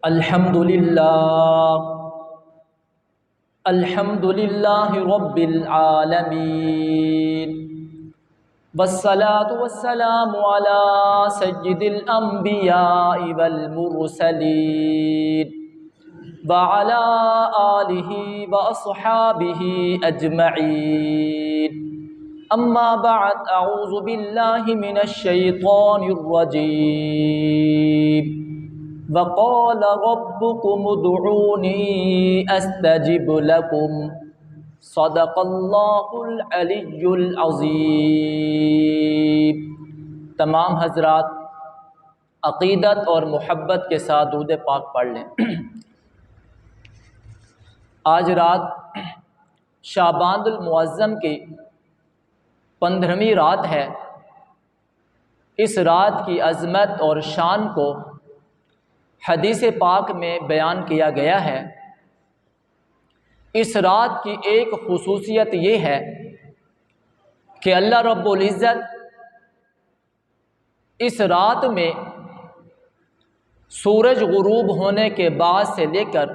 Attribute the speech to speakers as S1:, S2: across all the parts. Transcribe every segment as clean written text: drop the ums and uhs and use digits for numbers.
S1: الحمد للہ رب العالمین والصلاة والسلام على سید الانبیاء والمرسلین وعلى آلہ واصحابہ اجمعین اما بعد اعوذ باللہ من الشیطان الرجیم وقال ربكم ادعوني استجب لكم صدق اللہ العلی العظیم۔ تمام حضرات عقیدت اور محبت کے ساتھ درود پاک پڑھ لیں۔ آج رات شعبان المعظم کی 15ویں رات ہے۔ اس رات کی عظمت اور شان کو حدیث پاک میں بیان کیا گیا ہے۔ اس رات کی ایک خصوصیت یہ ہے کہ اللہ رب العزت اس رات میں سورج غروب ہونے کے بعد سے لے کر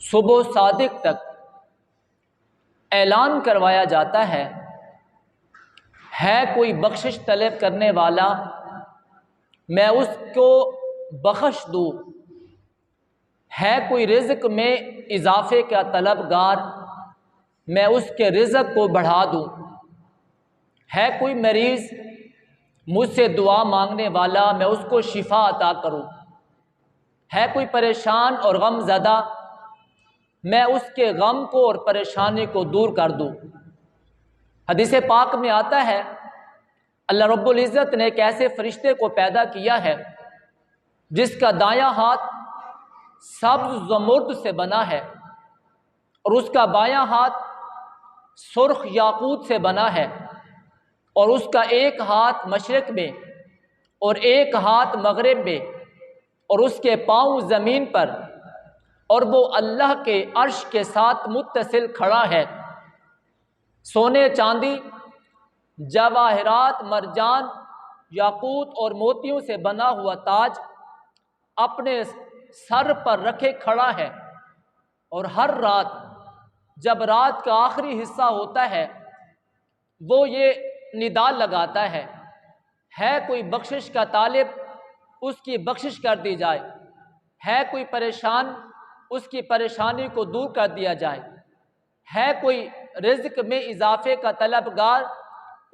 S1: صبح صادق تک اعلان کروایا جاتا ہے کوئی بخشش طلب کرنے والا میں اس کو بخش دوں، ہے کوئی رزق میں اضافے کا طلبگار میں اس کے رزق کو بڑھا دوں، ہے کوئی مریض مجھ سے دعا مانگنے والا میں اس کو شفا عطا کروں، ہے کوئی پریشان اور غم زدہ میں اس کے غم کو اور پریشانی کو دور کر دوں۔ حدیث پاک میں آتا ہے اللہ رب العزت نے ایک ایسے فرشتے کو پیدا کیا ہے جس کا دایاں ہاتھ سبز زمرد سے بنا ہے اور اس کا بایاں ہاتھ سرخ یاقوت سے بنا ہے، اور اس کا ایک ہاتھ مشرق میں اور ایک ہاتھ مغرب میں، اور اس کے پاؤں زمین پر، اور وہ اللہ کے عرش کے ساتھ متصل کھڑا ہے۔ سونے چاندی جواہرات مرجان یاقوت اور موتیوں سے بنا ہوا تاج اپنے سر پر رکھے کھڑا ہے، اور ہر رات جب رات کا آخری حصہ ہوتا ہے وہ یہ ندا لگاتا ہے کوئی بخشش کا طالب اس کی بخشش کر دی جائے، ہے کوئی پریشان اس کی پریشانی کو دور کر دیا جائے، ہے کوئی رزق میں اضافے کا طلبگار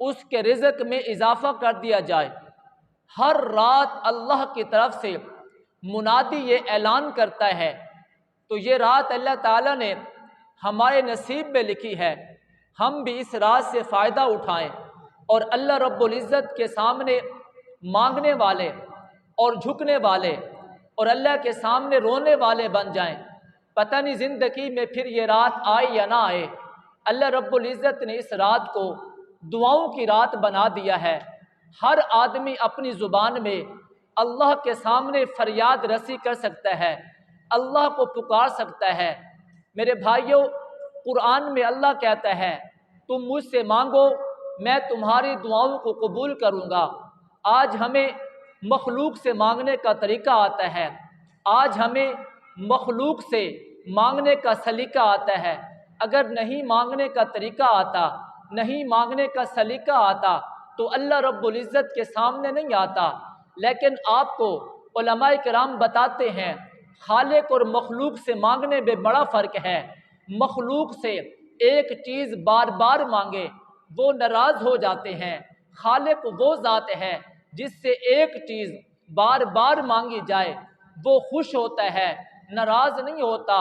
S1: اس کے رزق میں اضافہ کر دیا جائے۔ ہر رات اللہ کی طرف سے منادی یہ اعلان کرتا ہے، تو یہ رات اللہ تعالیٰ نے ہمارے نصیب میں لکھی ہے، ہم بھی اس رات سے فائدہ اٹھائیں اور اللہ رب العزت کے سامنے مانگنے والے اور جھکنے والے اور اللہ کے سامنے رونے والے بن جائیں۔ پتہ نہیں زندگی میں پھر یہ رات آئے یا نہ آئے، اللہ رب العزت نے اس رات کو دعاؤں کی رات بنا دیا ہے۔ ہر آدمی اپنی زبان میں اللہ کے سامنے فریاد رسی کر سکتا ہے، اللہ کو پکار سکتا ہے۔ میرے بھائیوں، قرآن میں اللہ کہتا ہے تم مجھ سے مانگو میں تمہاری دعاؤں کو قبول کروں گا۔ آج ہمیں مخلوق سے مانگنے کا طریقہ آتا ہے، آج ہمیں مخلوق سے مانگنے کا سلیقہ آتا ہے۔ اگر نہیں مانگنے کا طریقہ آتا، نہیں مانگنے کا سلیقہ آتا تو اللہ رب العزت کے سامنے نہیں آتا۔ لیکن آپ کو علماء کرام بتاتے ہیں خالق اور مخلوق سے مانگنے میں بڑا فرق ہے۔ مخلوق سے ایک چیز بار بار مانگے وہ ناراض ہو جاتے ہیں، خالق وہ ذات ہے جس سے ایک چیز بار بار مانگی جائے وہ خوش ہوتا ہے، ناراض نہیں ہوتا۔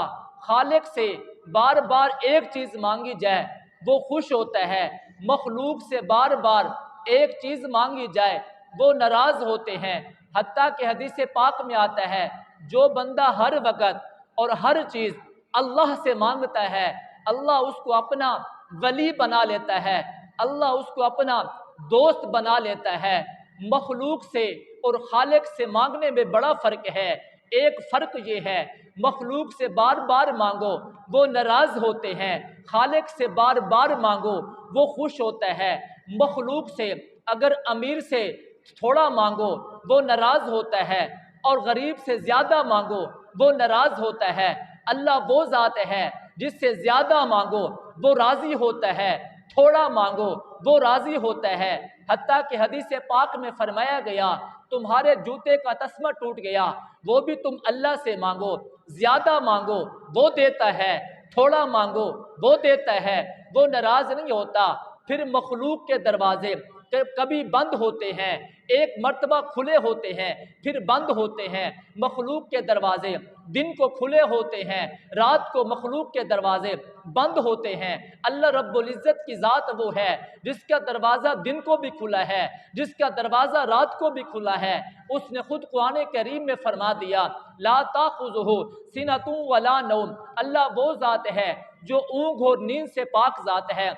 S1: خالق سے بار بار ایک چیز مانگی جائے وہ خوش ہوتا ہے، مخلوق سے بار بار ایک چیز مانگی جائے وہ ناراض ہوتے ہیں۔ حتیٰ کہ حدیث پاک میں آتا ہے جو بندہ ہر وقت اور ہر چیز اللہ سے مانگتا ہے اللہ اس کو اپنا ولی بنا لیتا ہے، اللہ اس کو اپنا دوست بنا لیتا ہے۔ مخلوق سے اور خالق سے مانگنے میں بڑا فرق ہے۔ ایک فرق یہ ہے مخلوق سے بار بار مانگو وہ ناراض ہوتے ہیں، خالق سے بار بار مانگو وہ خوش ہوتا ہے۔ مخلوق سے اگر امیر سے تھوڑا مانگو وہ ناراض ہوتا ہے، اور غریب سے زیادہ مانگو وہ ناراض ہوتا ہے۔ اللہ وہ ذات ہے جس سے زیادہ مانگو وہ راضی ہوتا ہے، تھوڑا مانگو وہ راضی ہوتا ہے۔ حتیٰ کہ حدیث پاک میں فرمایا گیا تمہارے جوتے کا تسمہ ٹوٹ گیا وہ بھی تم اللہ سے مانگو، زیادہ مانگو وہ دیتا ہے، تھوڑا مانگو وہ دیتا ہے، وہ ناراض نہیں ہوتا۔ پھر مخلوق کے دروازے کبھی بند ہوتے ہیں، ایک مرتبہ کھلے ہوتے ہیں پھر بند ہوتے ہیں۔ مخلوق کے دروازے دن کو کھلے ہوتے ہیں، رات کو مخلوق کے دروازے بند ہوتے ہیں۔ اللہ رب العزت کی ذات وہ ہے جس کا دروازہ دن کو بھی کھلا ہے، جس کا دروازہ رات کو بھی کھلا ہے۔ اس نے خود قرآن کریم میں فرما دیا لا تاخذہ سنۃ ولا نوم، اللہ وہ ذات ہے جو اونگ اور نیند سے پاک ذات ہے۔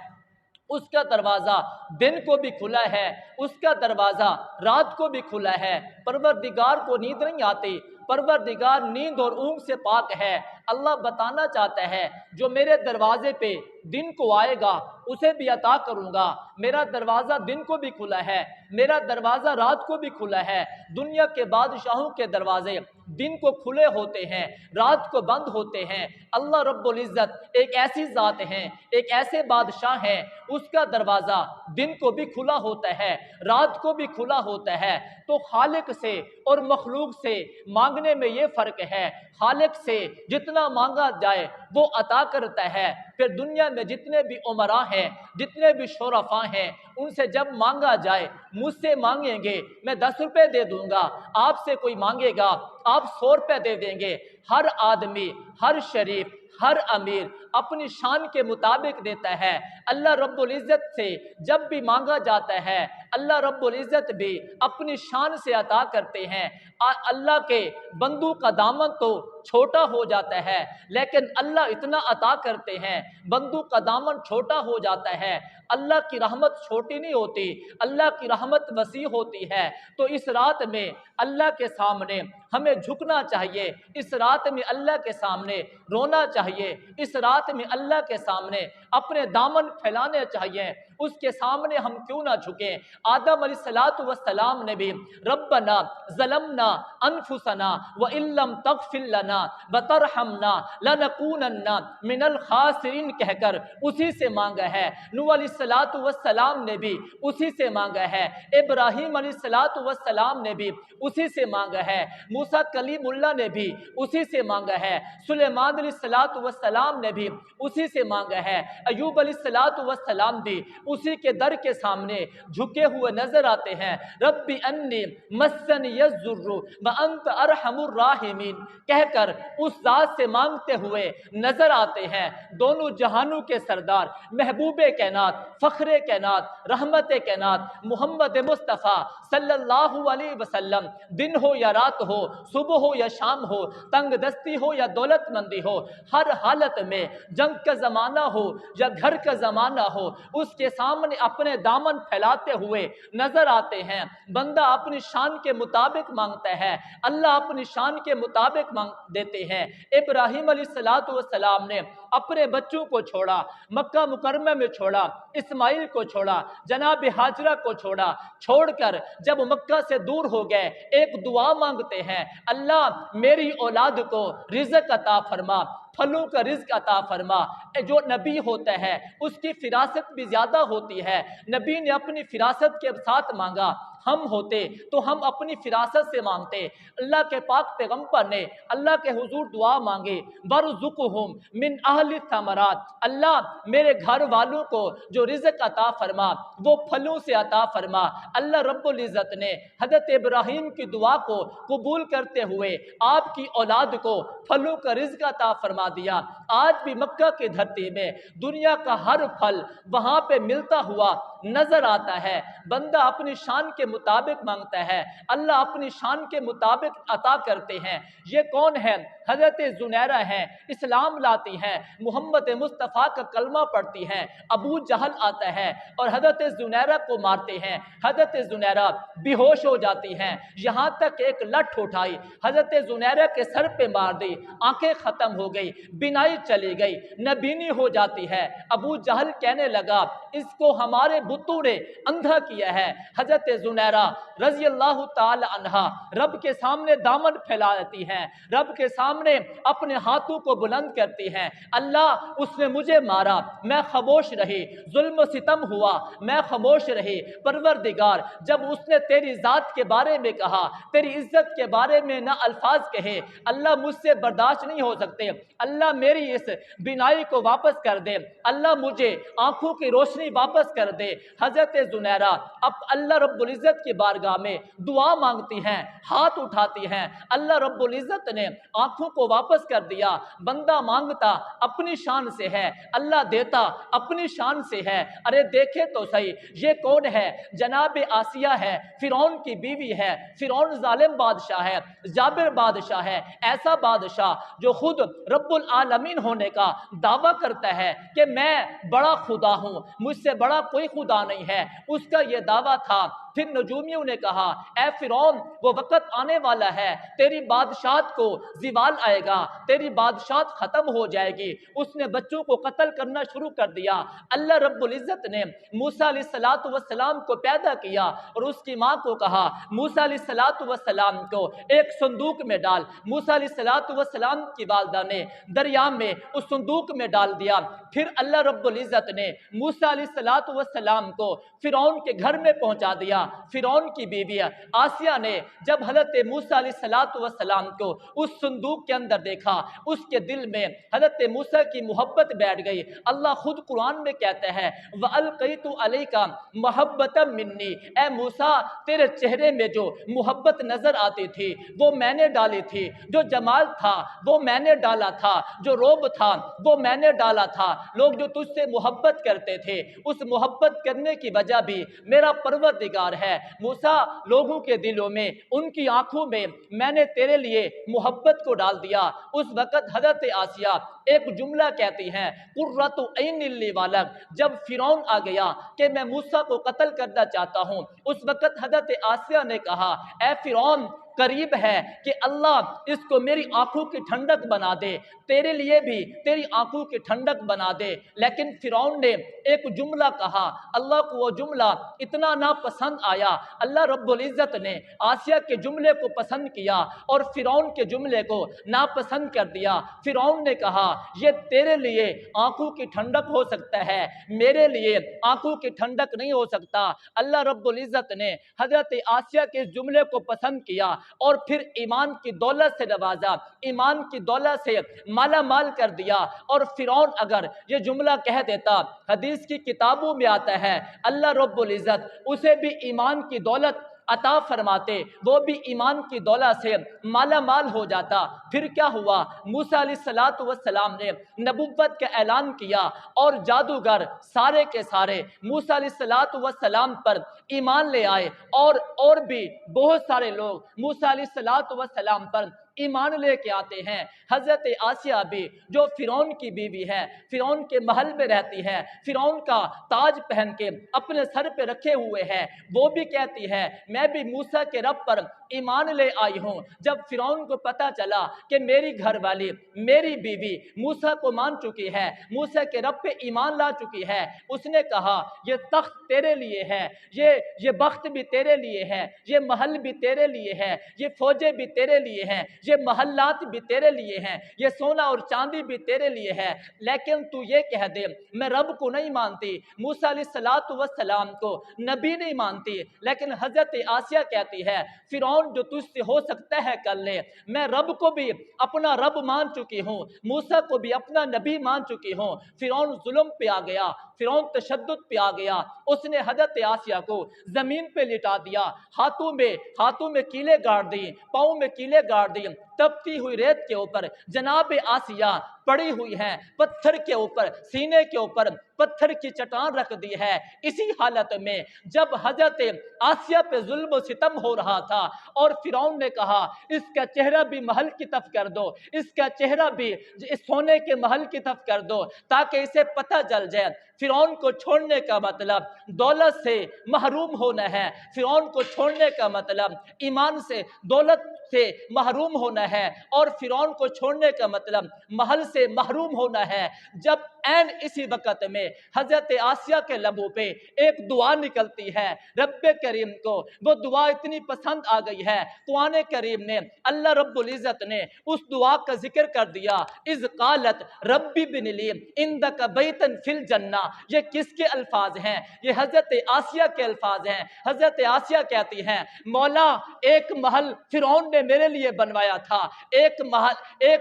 S1: اس کا دروازہ دن کو بھی کھلا ہے، اس کا دروازہ رات کو بھی کھلا ہے۔ پروردگار کو نیند نہیں آتی، پروردگار نیند اور اونگ سے پاک ہے۔ اللہ بتانا چاہتا ہے جو میرے دروازے پہ دن کو آئے گا اسے بھی عطا کروں گا۔ میرا دروازہ دن کو بھی کھلا ہے، میرا دروازہ رات کو بھی کھلا ہے۔ دنیا کے بادشاہوں کے دروازے دن کو کھلے ہوتے ہیں، رات کو بند ہوتے ہیں۔ اللہ رب العزت ایک ایسی ذات ہے، ایک ایسے بادشاہ ہیں، اس کا دروازہ دن کو بھی کھلا ہوتا ہے، رات کو بھی کھلا ہوتا ہے۔ تو خالق سے اور مخلوق سے مانگنے میں یہ فرق ہے، خالق سے جتنا مانگا جائے وہ عطا کرتا ہے۔ پھر دنیا میں جتنے بھی عمراء ہیں، جتنے بھی شرفاء ہیں، ان سے جب مانگا جائے، مجھ سے مانگیں گے میں 10 روپے دے دوں گا، آپ سے کوئی مانگے گا آپ 100 روپے دے دیں گے۔ ہر آدمی، ہر شریف، ہر امیر اپنی شان کے مطابق دیتا ہے۔ اللہ رب العزت سے جب بھی مانگا جاتا ہے اللہ رب العزت بھی اپنی شان سے عطا کرتے ہیں۔ اللہ کے بندوں کا دامن تو چھوٹا ہو جاتا ہے لیکن اللہ اتنا عطا کرتے ہیں، بندوں کا دامن چھوٹا ہو جاتا ہے۔ اللہ کی رحمت چھوٹی نہیں ہوتی، اللہ کی رحمت وسیع ہوتی ہے۔ تو اس رات میں اللہ کے سامنے ہمیں جھکنا چاہیے، اس رات میں اللہ کے سامنے رونا چاہیے، اس رات میں اللہ کے سامنے اپنے دامن پھیلانے چاہیے۔ اس کے سامنے ہم کیوں نہ جھکیں؟ آدم علیہ السلام نے بھی ربنا ظلمنا انفسنا وان لم تغفر لنا وترحمنا لنکونن من الخاسرین کہہ کر اسی سے مانگا ہے۔ نوح علیہ السلام نے بھی اسی سے مانگا ہے، ابراہیم علیہ السلام نے بھی اسی سے مانگا ہے، موسیٰ کلیم اللہ نے بھی اسی سے مانگا ہے، سلیمان علیہ السلام نے بھی اسی سے مانگا ہے، ایوب علیہ السلام بھی اسی کے در کے سامنے جھکے ہوئے نظر آتے ہیں۔ رب انی مسنی الضر وانت ارحم الراحمین کہہ کر اس ذات سے مانگتے ہوئے نظر آتے ہیں۔ دونوں جہانوں کے سردار محبوب کائنات، فخر کائنات، رحمت کائنات محمد مصطفیٰ صلی اللہ علیہ وسلم دن ہو یا رات ہو، صبح ہو یا شام ہو، تنگ دستی ہو یا دولت مندی ہو، ہر حالت میں جنگ کا زمانہ ہو یا گھر کا زمانہ ہو، اس کے سامنے اپنے دامن پھیلاتے ہوئے نظر آتے ہیں۔ بندہ اپنی شان کے مطابق مانگتا ہے، اللہ اپنی شان کے مطابق دیتے ہیں۔ ابراہیم علیہ السلام نے اپنے بچوں کو چھوڑا، مکہ مکرمہ میں چھوڑا، اسماعیل کو چھوڑا، جناب ہاجرہ کو چھوڑا، چھوڑ کر جب مکہ سے دور ہو گئے ایک دعا مانگتے ہیں، اللہ میری اولاد کو رزق عطا فرما، پھلوں کا رزق عطا فرما۔ جو نبی ہوتا ہے اس کی فراست بھی زیادہ ہوتی ہے، نبی نے اپنی فراست کے ساتھ مانگا، ہم ہوتے تو ہم اپنی فراست سے مانگتے۔ اللہ کے پاک پیغمبر نے اللہ کے حضور دعا مانگے، وَارْزُقْهُمْ مِنْ أَهْلِ الثَّمَرَاتِ، اللہ میرے گھر والوں کو جو رزق عطا فرما وہ پھلوں سے عطا فرما۔ اللہ رب العزت نے حضرت ابراہیم کی دعا کو قبول کرتے ہوئے آپ کی اولاد کو پھلوں کا رزق عطا فرما دیا۔ آج بھی مکہ کی دھرتی میں دنیا کا ہر پھل وہاں پہ ملتا ہوا نظر آتا ہے۔ بندہ اپنی شان کے مطابق مانگتا ہے، اللہ اپنی شان کے مطابق عطا کرتے ہیں۔ یہ کون ہے؟ حضرت زنیرہ ہیں، اسلام لاتی ہیں، محمد مصطفیٰ کا کلمہ پڑھتی ہیں، ابو جہل آتا ہے اور حضرت زنیرہ کو مارتے ہیں، حضرت زنیرہ بے ہوش ہو جاتی ہیں، یہاں تک ایک لٹھ اٹھائی حضرت زنیرہ کے سر پہ مار دی، آنکھیں ختم ہو گئی، بینائی چلی گئی، نبینی ہو جاتی ہے۔ ابو جہل کہنے لگا اس کو ہمارے بتوں نے اندھا کیا ہے۔ حضرت زنیرہ رضی اللہ تعالی عنہا رب کے سامنے دامن پھیلا دیتی ہیں، رب کے سامنے اپنے ہاتھوں کو بلند کرتی ہیں، اللہ اس نے مجھے مارا، میں خاموش رہی، ظلم و ستم ہوا، میں خاموش رہی، پروردگار جب اس نے تیری ذات کے بارے میں کہا، تیری عزت کے بارے میں نہ الفاظ کہے، اللہ مجھ سے برداشت نہیں ہو سکتے، اللہ میری اس بینائی کو واپس کر دے، اللہ مجھے آنکھوں کی روشنی واپس کر دے۔ حضرت زنیرہ اب اللہ رب العزت کی بارگاہ میں دعا مانگتی ہیں، ہاتھ اٹھاتی ہیں، اللہ رب العزت نے آنکھوں کو واپس کر دیا۔ بندہ مانگتا اپنی شان سے ہے، اللہ دیتا اپنی شان سے ہے۔ ارے دیکھے تو صحیح یہ کون ہے؟ جناب آسیہ ہے، فرعون کی بیوی ہے، فرعون ظالم بادشاہ ہے، جابر بادشاہ ہے، ایسا بادشاہ جو خود رب العالمین ہونے کا دعویٰ کرتا ہے کہ میں بڑا خدا ہوں، مجھ سے بڑا کوئی خدا نہیں ہے، اس کا یہ دعویٰ تھا۔ پھر نجومیوں نے کہا اے فرعون وہ وقت آنے والا ہے، تیری بادشاہت کو زوال آئے گا، تیری بادشاہت ختم ہو جائے گی۔ اس نے بچوں کو قتل کرنا شروع کر دیا۔ اللہ رب العزت نے موسیٰ علیہ السلام کو پیدا کیا اور اس کی ماں کو کہا موسیٰ علیہ السلام کو ایک صندوق میں ڈال۔ موسیٰ علیہ السلام کی والدہ نے دریا میں اس صندوق میں ڈال دیا۔ پھر اللہ رب العزت نے موسیٰ علیہ السلام کو فرعون کے گھر میں پہنچا دیا۔ فرعون کی بیوی آسیہ نے جب حضرت موسیٰ علیہ السلام کو اس صندوق کے اندر دیکھا، اس کے دل میں حضرت موسیٰ کی محبت بیٹھ گئی۔ اللہ خود قرآن میں کہتا ہے وَأَلْقَيْتُ عَلَيْكَ مَحَبَّةً مِّنِّي، اے موسیٰ تیرے چہرے میں جو محبت نظر آتی تھی وہ میں نے ڈالی تھی، جو جمال تھا وہ میں نے ڈالا تھا، جو روب تھا وہ میں نے ڈالا تھا۔ لوگ جو تجھ سے محبت کرتے تھے اس محبت کرنے کی وجہ بھی میرا پروردگار ہے۔ موسیٰ لوگوں کے دلوں میں، ان کی آنکھوں میں نے تیرے لیے محبت کو ڈال دیا۔ اس وقت حضرت آسیہ ایک جملہ کہتی ہیں قرۃ عین لی ولک، جب فرعون آ گیا کہ میں موسیٰ کو قتل کرنا چاہتا ہوں، اس وقت حضرت آسیہ نے کہا اے فرعون قریب ہے کہ اللہ اس کو میری آنکھوں کی ٹھنڈک بنا دے، تیرے لیے بھی تیری آنکھوں کی ٹھنڈک بنا دے۔ لیکن فرعون نے ایک جملہ کہا، اللہ کو وہ جملہ اتنا ناپسند آیا، اللہ رب العزت نے آسیہ کے جملے کو پسند کیا اور فرعون کے جملے کو ناپسند کر دیا۔ فرعون نے کہا یہ تیرے لیے آنکھوں کی ٹھنڈک ہو سکتا ہے، میرے لیے آنکھوں کی ٹھنڈک نہیں ہو سکتا۔ اللہ رب العزت نے حضرت آسیہ کے اس جملے کو پسند کیا اور پھر ایمان کی دولت سے نوازا، ایمان کی دولت سے مالا مال کر دیا۔ اور فرعون اگر یہ جملہ کہہ دیتا، حدیث کی کتابوں میں آتا ہے اللہ رب العزت اسے بھی ایمان کی دولت عطا فرماتے، وہ بھی ایمان کی دولت سے مالا مال ہو جاتا۔ پھر کیا ہوا؟ موسیٰ علیہ السلام نے نبوت کا اعلان کیا اور جادوگر سارے کے سارے موسیٰ علیہ السلام پر ایمان لے آئے اور بھی بہت سارے لوگ موسیٰ علیہ السلام پر ایمان لے کے آتے ہیں۔ حضرت آسیہ بھی جو فرعون کی بیوی ہے، فرعون کے محل میں رہتی ہے، فرعون کا تاج پہن کے اپنے سر پہ رکھے ہوئے ہے، وہ بھی کہتی ہے میں بھی موسیٰ کے رب پر ایمان لے آئی ہوں۔ جب فرعون کو پتا چلا کہ میری گھر والی، میری بیوی موسیٰ کو مان چکی ہے، موسیٰ کے رب پہ ایمان لا چکی ہے، اس نے کہا یہ تخت تیرے لیے ہے، یہ بخت بھی تیرے لیے ہے، یہ محل بھی تیرے لیے ہے، یہ فوجیں بھی تیرے لیے ہیں، یہ محلات بھی تیرے لیے ہیں، یہ سونا اور چاندی بھی تیرے لیے ہے، لیکن تو یہ کہہ دے میں رب کو نہیں مانتی، موسیٰ علیہ السلام کو نبی نہیں مانتی۔ لیکن حضرت آسیہ کہتی ہے فرعون جو تجھ سے ہو سکتا ہے کر لے، میں رب کو بھی اپنا رب مان چکی ہوں، موسیٰ کو بھی اپنا نبی مان چکی ہوں۔ فرعون ظلم پہ آ گیا، فرعون تشدد پہ آ گیا، اس نے حضرت آسیہ کو زمین پہ لٹا دیا، ہاتھوں میں کیلے گاڑ دی، پاؤں میں کیلے گاڑ دی، تپتی ہوئی ریت کے اوپر جناب آسیہ پڑی ہوئی ہیں، پتھر کے اوپر، سینے کے اوپر پتھر کی چٹان رکھ دی ہے۔ اسی حالت میں جب حضرت آسیہ پہ ظلم و ستم ہو رہا تھا اور فرعون نے کہا اس کا چہرہ بھی محل کی طرف کر دو، اس کا چہرہ بھی اس سونے کے محل کی طرف کر دو تاکہ اسے پتہ چل جائے فرعون کو چھوڑنے کا مطلب دولت سے محروم ہونا ہے، فرعون کو چھوڑنے کا مطلب ایمان سے، دولت سے محروم ہونا ہے، اور فرعون کو چھوڑنے کا مطلب محل سے محروم ہونا ہے۔ جب عین اسی وقت میں حضرت آسیہ کے لبوں پہ ایک دعا نکلتی ہے، رب کریم کو وہ دعا اتنی پسند آ گئی ہے، قرآن کریم نے اللہ رب العزت نے اس دعا کا ذکر کر دیا، اذ قالت ربی بن لی عندک بیتا فی الجنہ۔ یہ کس کے الفاظ ہیں؟ یہ حضرت آسیہ کے الفاظ ہیں۔ حضرت آسیہ کہتی ہیں مولا ایک محل فرعون نے میرے لیے بنوایا تھا، ایک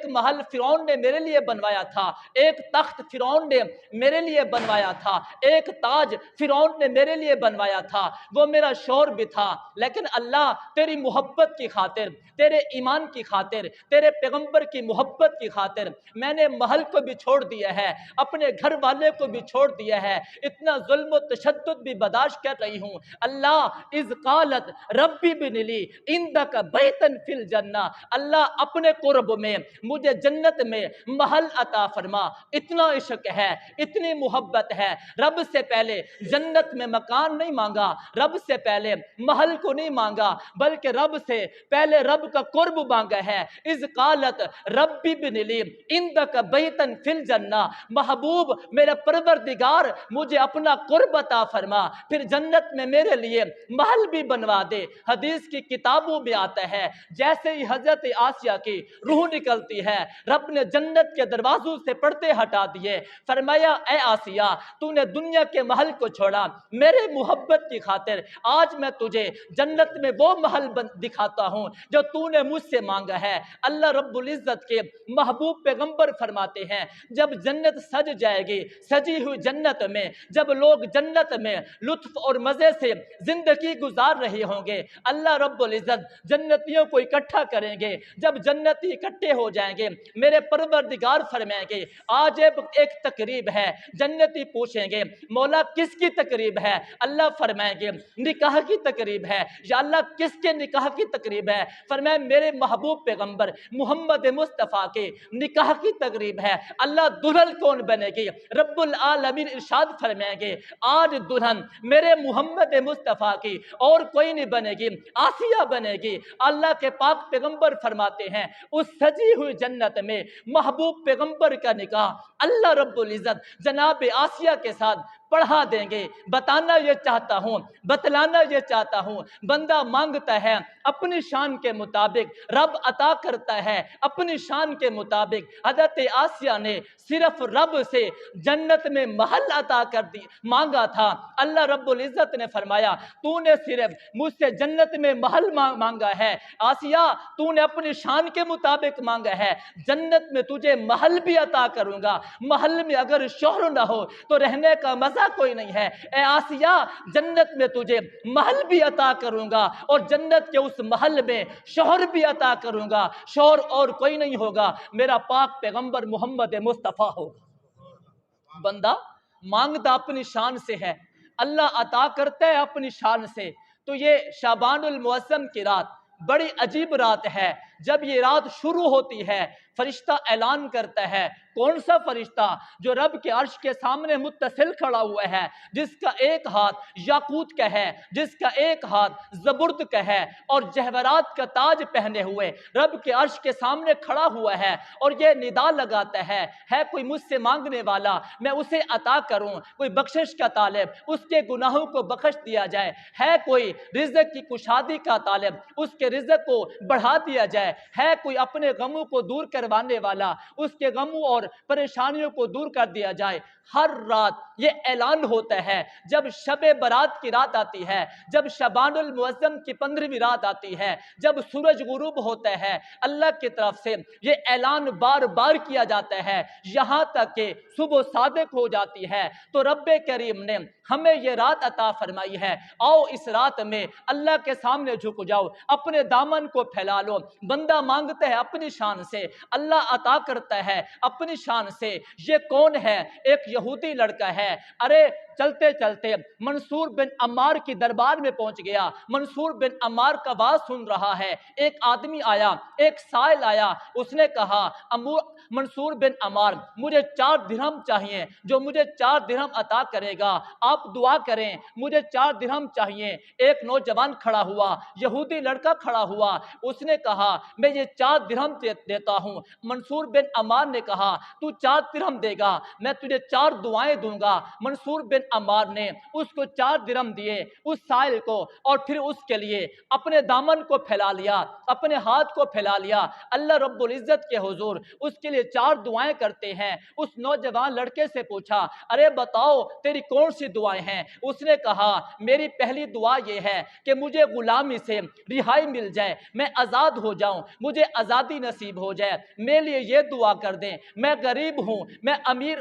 S1: محل فرعون نے میرے لیے بنوایا تھا، ایک تخت فرعون نے میرے لیے بنوایا تھا، ایک تاج فرعون نے میرے لیے بنوایا تھا، وہ میرا شور بھی تھا، لیکن اللہ تیری محبت کی خاطر، تیرے ایمان کی خاطر، تیرے پیغمبر کی محبت کی خاطر میں نے محل کو بھی چھوڑ دیا ہے، اپنے گھر والے کو بھی چھوڑ دیا ہے، اتنا ظلم و تشدد بھی برداشت کر رہی ہوں۔ اللہ اذ قالت ربی بن لی عندک بیتا فی الجنہ، اللہ اپنے قرب میں مجھے جنت میں محل عطا فرما۔ اتنا عشق ہے، اتنی محبت ہے، رب سے پہلے جنت میں مکان نہیں مانگا، رب سے پہلے محل کو نہیں مانگا، بلکہ رب سے پہلے رب کا قرب مانگا ہے۔ اذ قالت ربی بن لی عندک بیتا فی الجنہ، محبوب میرا پروردگار مجھے اپنا قرب عطا فرما، پھر جنت میں میرے لیے محل بھی بنوا دے۔ حدیث کی کتابوں میں آتا ہے جیسے ہی حضرت آسیہ کی روح نکلتی ہے، رب نے جنت کے دروازوں سے پردے ہٹا دیے، فرمایا اے آسیہ تو نے دنیا کے محل کو چھوڑا میرے محبت کی خاطر، آج میں تجھے جنت میں وہ محل دکھاتا ہوں جو تو نے مجھ سے مانگا ہے۔ اللہ رب العزت کے محبوب پیغمبر فرماتے ہیں جب جنت سج جائے گی، سجی ہوئی جنت میں جب لوگ جنت میں لطف اور مزے سے زندگی گزار رہے ہوں گے، اللہ رب العزت جنتیوں کو اکٹھا کریں گے۔ جب جنتی اکٹھے ہو جائیں گے میرے پروردگار فرمائیں گے آج ایک تقریب ہے، جنتی پوچھیں گے مولا کس کی تقریب ہے؟ اللہ فرمائیں گے نکاح کی تقریب ہے۔ یا اللہ کس کے نکاح کی تقریب ہے؟ فرمائیں میرے محبوب پیغمبر محمد مصطفیٰ کے نکاح کی تقریب ہے۔ اللہ دلہن کون بنے گی؟ رب العالمین ارشاد فرمائیں گے آج دلہن میرے محمد مصطفیٰ کی اور کوئی نہیں بنے گی، آسیہ بنے گی۔ اللہ کے پاک پیغمبر فرماتے ہیں اس سجی ہوئی جنت میں محبوب پیغمبر کا نکاح اللہ رب العزت جناب آسیہ کے ساتھ پڑھا دیں گے۔ بتانا یہ چاہتا ہوں، بتلانا یہ چاہتا ہوں، بندہ مانگتا ہے اپنی شان کے مطابق، رب عطا کرتا ہے اپنی شان کے مطابق۔ حضرت آسیہ نے صرف رب سے جنت میں محل عطا کر دی مانگا تھا، اللہ رب العزت نے فرمایا تو نے صرف مجھ سے جنت میں محل مانگا ہے، آسیہ تو نے اپنی شان کے مطابق مانگا ہے، جنت میں تجھے محل بھی عطا کروں گا۔ محل میں اگر شوہر نہ ہو تو رہنے کا مزہ کوئی نہیں ہے۔ اے آسیہ جنت میں تجھے محل بھی عطا کروں گا اور جنت کے اس محل میں شوہر بھی عطا کروں گا، شوہر اور کوئی نہیں ہوگا، میرا پاک پیغمبر محمد مصطفیٰ ہوگا۔ بندہ مانگتا اپنی شان سے ہے، اللہ عطا کرتا ہے اپنی شان سے۔ تو یہ شعبان المعظم کی رات بڑی عجیب رات ہے۔ جب یہ رات شروع ہوتی ہے فرشتہ اعلان کرتا ہے، کون سا فرشتہ؟ جو رب کے عرش کے سامنے متصل کھڑا ہوا ہے، جس کا ایک ہاتھ یاقوت کا ہے، جس کا ایک ہاتھ زبرد کا ہے اور جواہرات کا تاج پہنے ہوئے رب کے عرش کے سامنے کھڑا ہوا ہے اور یہ ندا لگاتا ہے کوئی مجھ سے مانگنے والا میں اسے عطا کروں، کوئی بخشش کا طالب اس کے گناہوں کو بخش دیا جائے، ہے کوئی رزق کی کشادی کا طالب اس کے رزق کو بڑھا دیا جائے، ہے کوئی اپنے غموں کو دور کروانے والا، اس کے غموں اور پریشانیوں کو دور کر دیا جائے۔ ہر رات یہ اعلان ہوتا ہے، جب شب برات کی رات آتی ہے، جب شبان المعظم کی 15ویں رات آتی ہے، جب سورج غروب ہوتا ہے، اللہ کی طرف سے یہ اعلان بار بار کیا جاتا ہے یہاں تک کہ صبح صادق ہو جاتی ہے۔ تو رب کریم نے ہمیں یہ رات عطا فرمائی ہے، آؤ اس رات میں اللہ کے سامنے جھک جاؤ، اپنے دامن کو پھیلا لو۔ بندہ مانگتا ہے اپنی شان سے، اللہ عطا کرتا ہے اپنی شان سے۔ یہ کون ہے؟ ایک یہودی لڑکا ہے، ارے چلتے چلتے منصور بن عمار کی دربار میں پہنچ گیا۔ منصور بن عمار کا بات سن رہا ہے، ایک آدمی آیا، ایک سائل آیا، اس نے کہا منصور بن عمار مجھے 4 درہم چاہیے، جو مجھے 4 درہم عطا کرے گا آپ دعا کریں، مجھے 4 درہم چاہیے۔ ایک نوجوان کھڑا ہوا، یہودی لڑکا کھڑا ہوا، اس نے کہا میں یہ 4 درہم دیتا ہوں۔ منصور بن عمار نے کہا تو 4 درہم دے گا، میں تجھے 4 دعائیں دوں گا۔ منصور بن عمار نے اس کو 4 درہم دیے، اس سائل کو، اور پھر اس کے لیے اپنے دامن کو پھیلا لیا، اپنے ہاتھ کو پھیلا لیا۔ اللہ رب العزت کے حضور اس کے لیے 4 دعائیں کرتے ہیں۔ اس نوجوان لڑکے سے پوچھا ارے بتاؤ تیری کون سی دعائیں ہیں؟ اس نے کہا میری پہلی دعا یہ ہے کہ مجھے غلامی سے رہائی مل جائے، میں آزاد ہو جاؤں، مجھے آزادی نصیب ہو جائے۔ میرے لیے یہ دعا کر دیں، میں غریب ہوں، میں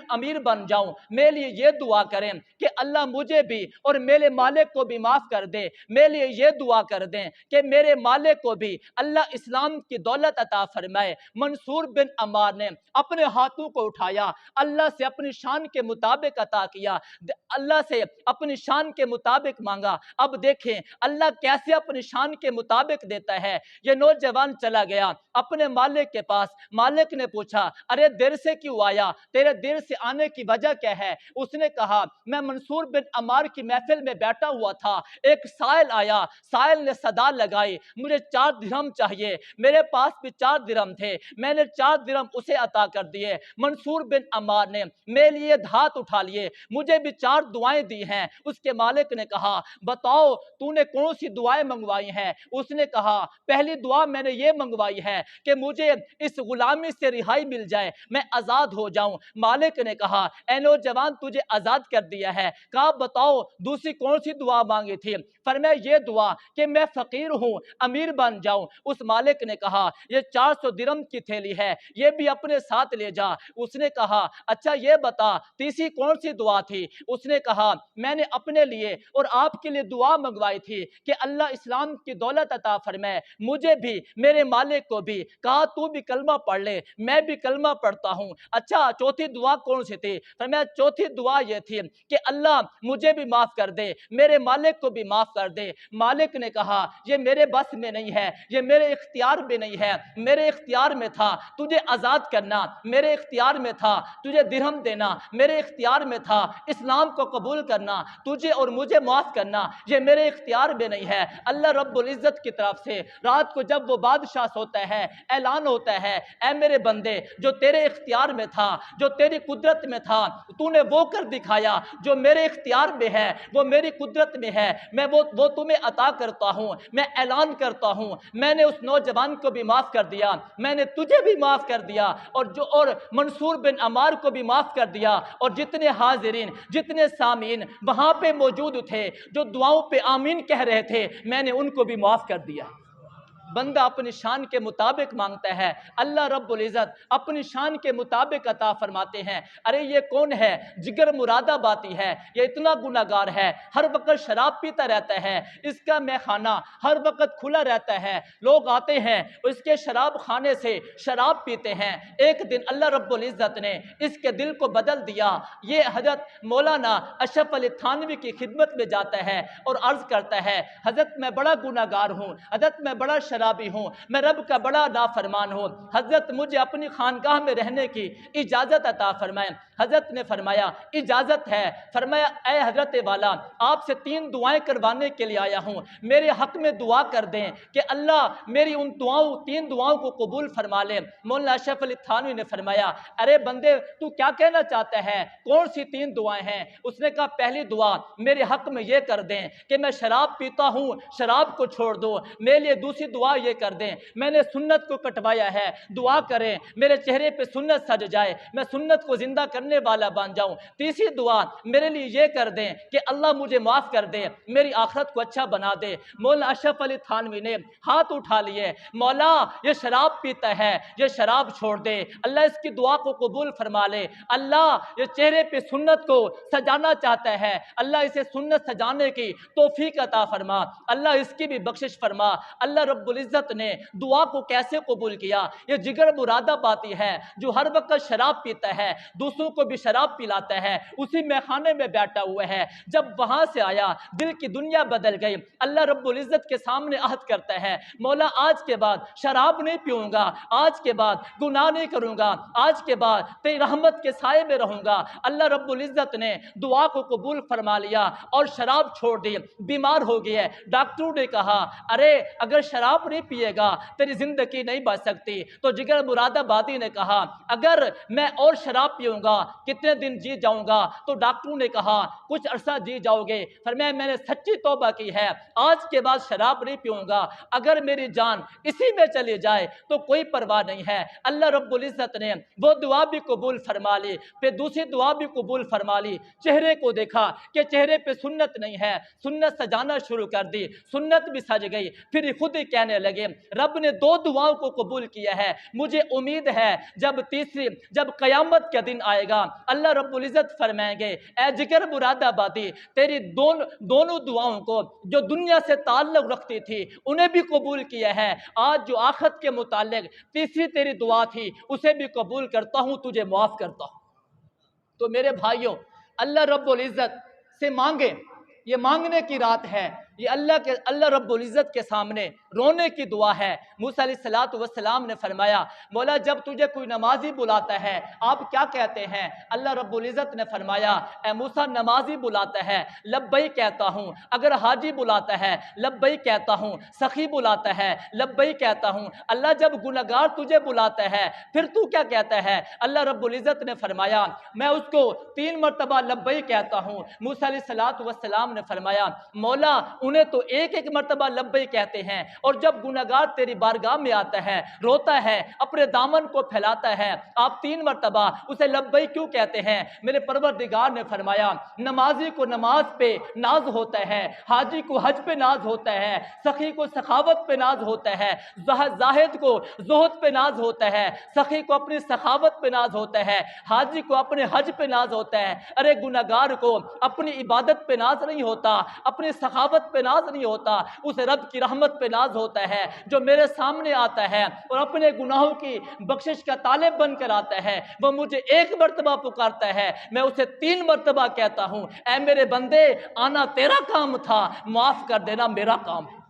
S1: امیر بن جاؤں، میرے لیے یہ دعا کریں کہ اللہ مجھے بھی اور میرے مالک کو بھی معاف کر دے۔ میرے لیے یہ دعا کر دیں کہ میرے مالک کو بھی اللہ اسلام کی دولت عطا فرمائے۔ منصور بن عمار نے اپنے ہاتھوں کو اٹھایا، اللہ سے اپنی شان کے مطابق عطا کیا، اللہ سے اپنی شان کے مطابق مانگا۔ اب دیکھیں اللہ کیسے اپنی شان کے مطابق دیتا ہے۔ یہ نوجوان چلا گیا اپنے مالک کے پاس، مالک نے پوچھا ارے دیر سے کیوں آیا، تیرے دیر سے آنے کی وجہ کیا ہے؟ اس نے کہا میں منصور بن عمار کی محفل میں بیٹھا ہوا تھا، ایک سائل آیا، سائل نے صدا لگائی مجھے 4 درہم چاہیے، میرے پاس بھی 4 درہم تھے، میں نے 4 درہم اسے عطا کر دیے۔ منصور بن عمار نے میرے لیے ہاتھ اٹھا لیے، مجھے بھی 4 دعائیں دی ہیں۔ اس کے مالک نے کہا بتاؤ تو نے کون سی دعائیں منگوائی ہیں؟ اس نے کہا پہلی دعا میں نے یہ منگوائی ہے کہ مجھے اس غلامی سے رہائی مل جائے، میں آزاد ہو جاؤں۔ مالک نے کہا اے نوجوان تجھے آزاد کر دیا ہے، کہا بتاؤ دوسری کون سی دعا مانگی تھی؟ فرمایا یہ دعا کہ میں فقیر ہوں، امیر بن جاؤں۔ اس مالک نے کہا یہ 400 درہم کی تھیلی ہے، یہ بھی اپنے ساتھ لے جا۔ اس نے کہا اچھا یہ بتا تیسری کون سی دعا تھی؟ اس نے کہا میں نے اپنے لیے اور آپ کے لیے دعا منگوائی تھی کہ اللہ اسلام کی دولت عطا فرمائے، مجھے بھی میرے مالک کو بھی۔ کہا تو بھی کلمہ پڑھ لے، میں بھی کلمہ پڑھتا ہوں۔ اچھا چوتھی دعا کون سی تھی؟ فرمایا چوتھی دعا یہ تھی کہ اللہ مجھے بھی معاف کر دے، میرے مالک کو بھی معاف کر دے۔ مالک نے کہا یہ میرے بس میں نہیں ہے، یہ میرے اختیار میں نہیں ہے، میرے اختیار میں تھا تجھے آزاد کرنا، میرے اختیار میں تھا تجھے درہم دینا، میرے اختیار میں تھا اسلام کو قبول کرنا، تجھے اور مجھے معاف کرنا، یہ میرے اختیار میں نہیں ہے۔ اللہ رب العزت کی طرف سے رات کو جب وہ بادشاہ سوتا ہے اعلان ہوتا ہے اے میرے بندے جو تیرے اختیار میں تھا، جو تیری قدرت میں تھا، تو نے وہ کر دکھایا جو میرے اختیار میں ہے، وہ میری قدرت میں ہے، میں وہ تمہیں عطا کرتا ہوں۔ میں اعلان کرتا ہوں میں نے اس نوجوان کو بھی معاف کر دیا، میں نے تجھے بھی معاف کر دیا، اور منصور بن عمار کو بھی معاف کر دیا، اور جتنے حاضرین جتنے سامعین وہاں پہ موجود تھے جو دعاؤں پہ آمین کہہ رہے تھے میں نے ان کو بھی معاف کر دیا۔ بندہ اپنی شان کے مطابق مانگتا ہے، اللہ رب العزت اپنی شان کے مطابق عطا فرماتے ہیں۔ ارے یہ کون ہے؟ جگر مراد آبادی ہے، یہ اتنا گناہگار ہے، ہر وقت شراب پیتا رہتا ہے، اس کا میخانہ ہر وقت کھلا رہتا ہے، لوگ آتے ہیں اس کے شراب خانے سے شراب پیتے ہیں۔ ایک دن اللہ رب العزت نے اس کے دل کو بدل دیا، یہ حضرت مولانا اشرف علی تھانوی کی خدمت میں جاتا ہے اور عرض کرتا ہے حضرت میں بڑا گناہگار ہوں، حضرت میں بڑا شرابی ہوں، میں رب کا بڑا نافرمان ہوں، حضرت مجھے اپنی خانقاہ میں رہنے کی اجازت عطا فرمائیں۔ حضرت نے فرمایا اجازت ہے۔ فرمایا اے حضرت والا آپ سے 3 دعائیں کروانے کے لیے آیا ہوں، میرے حق میں دعا کر دیں کہ اللہ میری ان 3 دعاؤں کو قبول فرما لے۔ مولانا اشرف علی تھانوی نے فرمایا ارے بندے تو کیا کہنا چاہتا ہے، کون سی 3 دعائیں ہیں؟ اس نے کہا پہلی دعا میرے حق میں یہ کر دیں کہ میں شراب پیتا ہوں، شراب کو چھوڑ دو۔ میرے لیے دوسری دعا دعا یہ کر دیں میں نے سنت کو کٹوایا ہے، دعا کریں میرے چہرے پہ سنت سج جائے، میں سنت کو زندہ کرنے والا بن جاؤں۔ تیسری دعا میرے لیے یہ کر دیں کہ اللہ مجھے معاف کر دے، میری آخرت کو اچھا بنا دے۔ مولانا اشرف علی تھانوی نے ہاتھ اٹھا لیے، مولا یہ شراب پیتا ہے، یہ شراب چھوڑ دے، اللہ اس کی دعا کو قبول فرما لے۔ اللہ یہ چہرے پہ سنت کو سجانا چاہتا ہے، اللہ اسے سنت سجانے کی توفیق عطا فرما، اللہ اس کی بھی بخشش فرما۔ اللہ رب العزت نے دعا کو کیسے قبول کیا؟ یہ جگر مرادہ باتی ہے جو ہر وقت شراب پیتا ہے، دوسروں کو بھی شراب پلاتا ہے، اسی میخانے میں بیٹھا ہوا ہے، جب وہاں سے آیا دل کی دنیا بدل گئی۔ اللہ رب العزت کے سامنے عہد کرتا ہے، مولا آج کے بعد شراب نہیں پیوں گا، آج کے بعد گناہ نہیں کروں گا، آج کے بعد تیری رحمت کے سائے میں رہوں گا۔ اللہ رب العزت نے دعا کو قبول فرما لیا اور شراب چھوڑ دی، بیمار ہو گیا۔ ڈاکٹروں نے کہا ارے اگر شراب نہیں پیے گا تیری زندگی نہیں بچ سکتی، تو جگر مراد آبادی نے کہا اگر میں اور شراب پیوں گا کتنے دن جی جاؤں گا؟ تو ڈاکٹروں نے کہا کچھ عرصہ جی جاؤ گے۔ فرمایا میں نے سچی توبہ کی ہے، آج کے بعد شراب نہیں پیوں گا، اگر میری جان اسی میں چلی جائے تو کوئی پرواہ نہیں ہے۔ اللہ رب العزت نے وہ دعا بھی قبول فرما لی، پھر دوسری دعا بھی قبول فرما لی۔ چہرے کو دیکھا کہ چہرے پہ سنت نہیں ہے، سنت سجانا شروع کر دی، سنت بھی سج گئی۔ پھر خود ہی کہنے لگے رب نے 2 دعاؤں کو قبول کیا ہے، مجھے امید ہے جب قیامت کا دن آئے گا اللہ رب العزت فرمائیں گے اے جگر مراد آبادی تیری دونوں دعاؤں کو جو دنیا سے تعلق رکھتی تھی انہیں بھی قبول کیا ہے، آج جو آخرت کے متعلق تیسری تیری دعا تھی اسے بھی قبول کرتا ہوں، تجھے معاف کرتا ہوں۔ تو میرے بھائیوں اللہ رب العزت سے مانگیں، یہ مانگنے کی رات ہے، یہ اللہ رب العزت کے سامنے رونے کی دعا ہے۔ موسیٰ علیہ السلام نے فرمایا مولا جب تجھے کوئی نمازی بلاتا ہے آپ کیا کہتے ہیں؟ اللہ رب العزت نے فرمایا اے موسیٰ نمازی بلاتا ہے لبیک کہتا ہوں، اگر حاجی بلاتا ہے لبیک کہتا ہوں، سخی بلاتا ہے لبیک کہتا ہوں۔ اللہ جب گنہگار تجھے بلاتا ہے پھر تو کیا کہتا ہے؟ اللہ رب العزت نے فرمایا میں اس کو 3 مرتبہ لبیک کہتا ہوں۔ موسیٰ علیہ السلام نے فرمایا مولا انہیں تو ایک مرتبہ لبیک کہتے ہیں، اور جب گنہگار تیری بارگاہ میں آتا ہے روتا ہے اپنے دامن کو پھیلاتا ہے آپ 3 مرتبہ اسے لبیک کیوں کہتے ہیں؟ میرے پروردگار نے فرمایا نمازی کو نماز پہ ناز ہوتا ہے، حاجی کو حج پہ ناز ہوتا ہے، سخی کو سخاوت پہ ناز ہوتا ہے، زاہد کو زہد پہ ناز ہوتا ہے، سخی کو اپنی سخاوت پہ ناز ہوتا ہے، حاجی کو اپنے حج پہ ناز ہوتا ہے۔ ارے گنہگار کو اپنی عبادت پہ ناز نہیں ہوتا، اپنی سخاوت پہ ناز نہیں ہوتا، اس رب کی رحمت پہ ناز ہوتا ہے جو میرے سامنے آتا ہے اور اپنے گناہوں کی بخشش کا طالب بن کر آتا ہے، وہ مجھے 1 مرتبہ پکارتا ہے میں اسے 3 مرتبہ کہتا ہوں اے میرے بندے آنا تیرا کام تھا، معاف کر دینا میرا کام ہے۔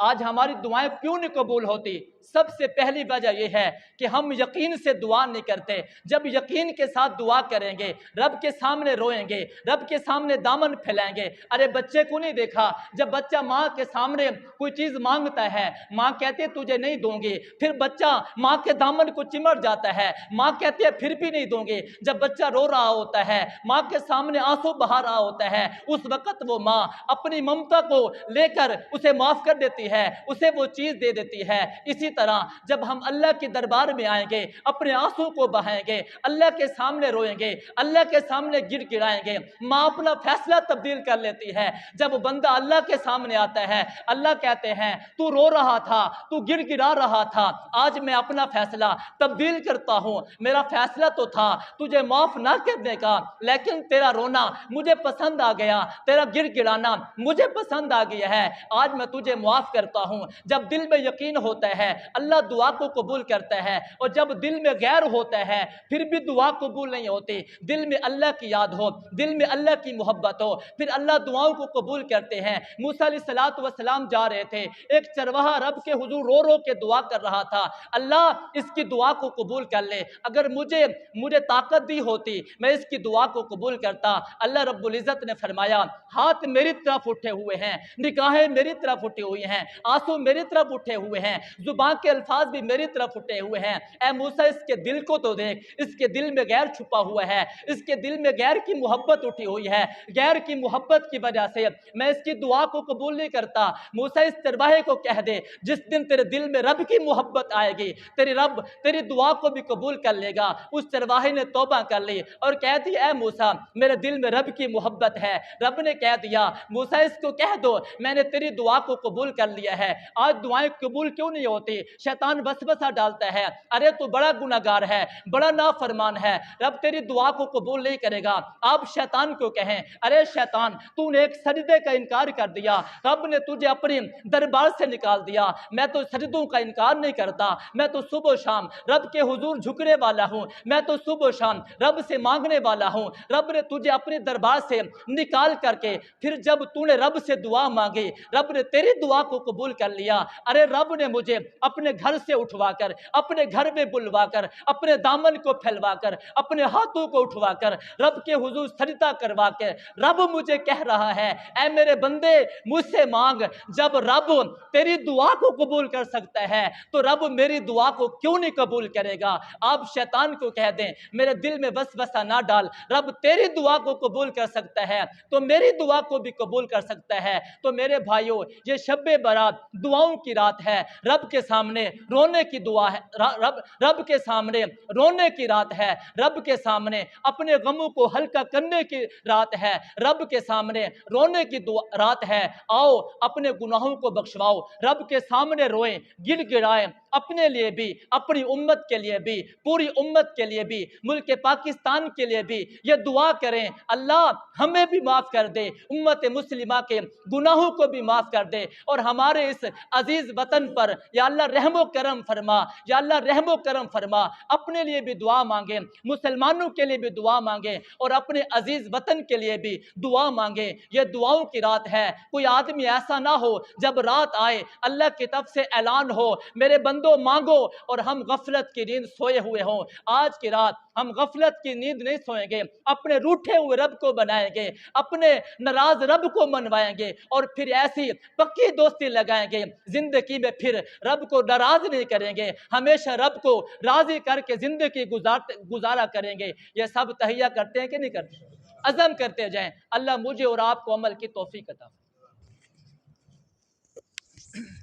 S1: آج ہماری دعائیں کیوں نہیں قبول ہوتی؟ سب سے پہلی وجہ یہ ہے کہ ہم یقین سے دعا نہیں کرتے۔ جب یقین کے ساتھ دعا کریں گے رب کے سامنے روئیں گے، رب کے سامنے دامن پھیلائیں گے۔ ارے بچے کو نہیں دیکھا جب بچہ ماں کے سامنے کوئی چیز مانگتا ہے ماں کہتی ہے تجھے نہیں دوں گی، پھر بچہ ماں کے دامن کو چمٹ جاتا ہے، ماں کہتی ہے پھر بھی نہیں دوں گی۔ جب بچہ رو رہا ہوتا ہے ماں کے سامنے آنسو بہا رہا ہوتا ہے اس وقت وہ ماں اپنی ممتا کو لے کر اسے معاف کر دیتی ہے، اسے وہ چیز دے دیتی ہے۔ اسی طرح جب ہم اللہ کے دربار میں آئیں گے اپنے آنسو کو بہائیں گے، اللہ کے سامنے روئیں گے، اللہ کے سامنے گڑ گڑائیں گے، ماں اپنا فیصلہ تبدیل کر لیتی ہے۔ جب بندہ اللہ کے سامنے آتا ہے اللہ کہتے ہیں تو رو رہا تھا، تو گڑ گڑا رہا تھا، آج میں اپنا فیصلہ تبدیل کرتا ہوں۔ میرا فیصلہ تو تھا تجھے معاف نہ کرنے کا، لیکن تیرا رونا مجھے پسند آ گیا، تیرا گڑ گڑانا مجھے پسند آ گیا ہے، آج میں تجھے معاف کرتا ہوں۔ جب دل میں یقین ہوتا ہے اللہ دعا کو قبول کرتا ہے، اور جب دل میں غیر ہوتا ہے پھر بھی دعا قبول نہیں ہوتی۔ دل میں اللہ کی یاد ہو، دل میں اللہ کی محبت ہو، پھر اللہ دعاؤں کو قبول کرتے ہیں۔ موسیٰ علیہ السلام جا رہے تھے، ایک چرواہا رب کے حضور رو رو کے دعا کر رہا تھا اللہ اس کی دعا کو قبول کر لے، اگر مجھے طاقت دی ہوتی میں اس کی دعا کو قبول کرتا۔ اللہ رب العزت نے فرمایا ہاتھ میری طرف اٹھے ہوئے ہیں، نگاہیں میری طرف اٹھی ہوئی ہیں، آنسو میری طرف اٹھے ہوئے ہیں، زبان کے الفاظ بھی میری طرف اٹھے ہوئے ہیں، اے موسیٰ اس کے دل کو تو دیکھ، اس کے دل میں غیر چھپا ہوا ہے، اس کے دل میں غیر کی محبت اٹھی ہوئی ہے، غیر کی محبت کی وجہ سے میں اس کی دعا کو قبول نہیں کرتا۔ موسیٰ اس چرواہے کو کہہ دے، جس دن تیرے دل میں رب کی محبت آئے گی، تیری رب تیری دعا کو بھی قبول کر لے گا۔ اس چرواہے نے توبہ کر لی اور کہہ دی اے موسیٰ میرے دل میں رب کی محبت ہے۔ رب نے کہہ دیا موسیٰ اس کو کہہ دو میں نے تیری دعا کو قبول کر لیا ہے۔ آج دعائیں قبول کیوں نہیں ہوتی؟ شیطان وسوسہ ڈالتا ہے، ارے تو بڑا گناہگار ہے، بڑا نافرمان ہے، رب تیری دعا کو قبول نہیں کرے گا۔ آپ شیطان کو کہیں ارے شیطان تو نے ایک سجدے کا انکار کر دیا، رب نے تجھے اپنی دربار سے نکال دیا، میں تو سجدوں کا انکار نہیں کرتا، میں تو صبح و شام رب کے حضور جھکنے والا ہوں، میں تو صبح و شام رب سے مانگنے والا ہوں۔ رب نے تجھے اپنے دربار سے نکال کر کے پھر جب تو نے رب سے دعا مانگی، رب نے تیری دعا کو قبول کر لیا۔ ارے رب نے مجھے اپنے گھر سے اٹھوا کر، اپنے گھر میں بلوا کر، اپنے دامن کو پھیلوا کر، اپنے ہاتھوں کو اٹھوا کر رب کے حضور سجدہ کروا کے رب مجھے کہہ رہا ہے اے میرے بندے مجھ سے مانگ۔ جب رب تیری دعا کو قبول کر سکتا ہے تو رب میری دعا کو کیوں نہیں قبول کرے گا؟ آپ شیطان کو کہہ دیں میرے دل میں وسوسہ نہ ڈال، رب تیری دعا کو قبول کر سکتا ہے تو میری دعا کو بھی قبول کر سکتا ہے۔ تو میرے بھائیوں یہ شب برات دعاؤں کی رات ہے، رب کے سامنے رونے کی دعا ہے، رب کے سامنے رونے کی رات ہے، رب کے سامنے اپنے غموں کو ہلکا کرنے کی رات ہے، رب کے سامنے رونے کی رات ہے۔ آؤ اپنے گناہوں کو بخشواؤ، رب کے سامنے روئیں، گڑ گڑائیں، اپنے لیے بھی، اپنی امت کے لیے بھی، پوری امت کے لیے بھی، ملک پاکستان کے لیے بھی یہ دعا کریں اللہ ہمیں بھی معاف کر دے، امت مسلمہ کے گناہوں کو بھی معاف کر دے، اور ہمارے اس عزیز وطن پر یا اللہ رحم و کرم فرما، یا اللہ رحم و کرم فرما۔ اپنے لیے بھی دعا مانگیں، مسلمانوں کے لیے بھی دعا مانگیں، اور اپنے عزیز وطن کے لیے بھی دعا مانگیں۔ یہ دعاؤں کی رات ہے، کوئی آدمی ایسا نہ ہو جب رات آئے اللہ کی طرف سے اعلان ہو میرے بندوں مانگو اور ہم غفلت کی نیند سوئے ہوئے ہوں۔ آج کی رات ہم غفلت کی نیند نہیں سوئیں گے، اپنے روٹھے ہوئے رب کو بنائیں گے، اپنے ناراض رب کو منوائیں گے، اور پھر ایسی پکی دوستی لگائیں گے زندگی میں، پھر رب کو ناراض نہیں کریں گے، ہمیشہ رب کو راضی کر کے زندگی گزارا کریں گے۔ یہ سب تہیہ کرتے ہیں کہ نہیں کرتے؟ عزم کرتے جائیں، اللہ مجھے اور آپ کو عمل کی توفیق عطا فرمائے۔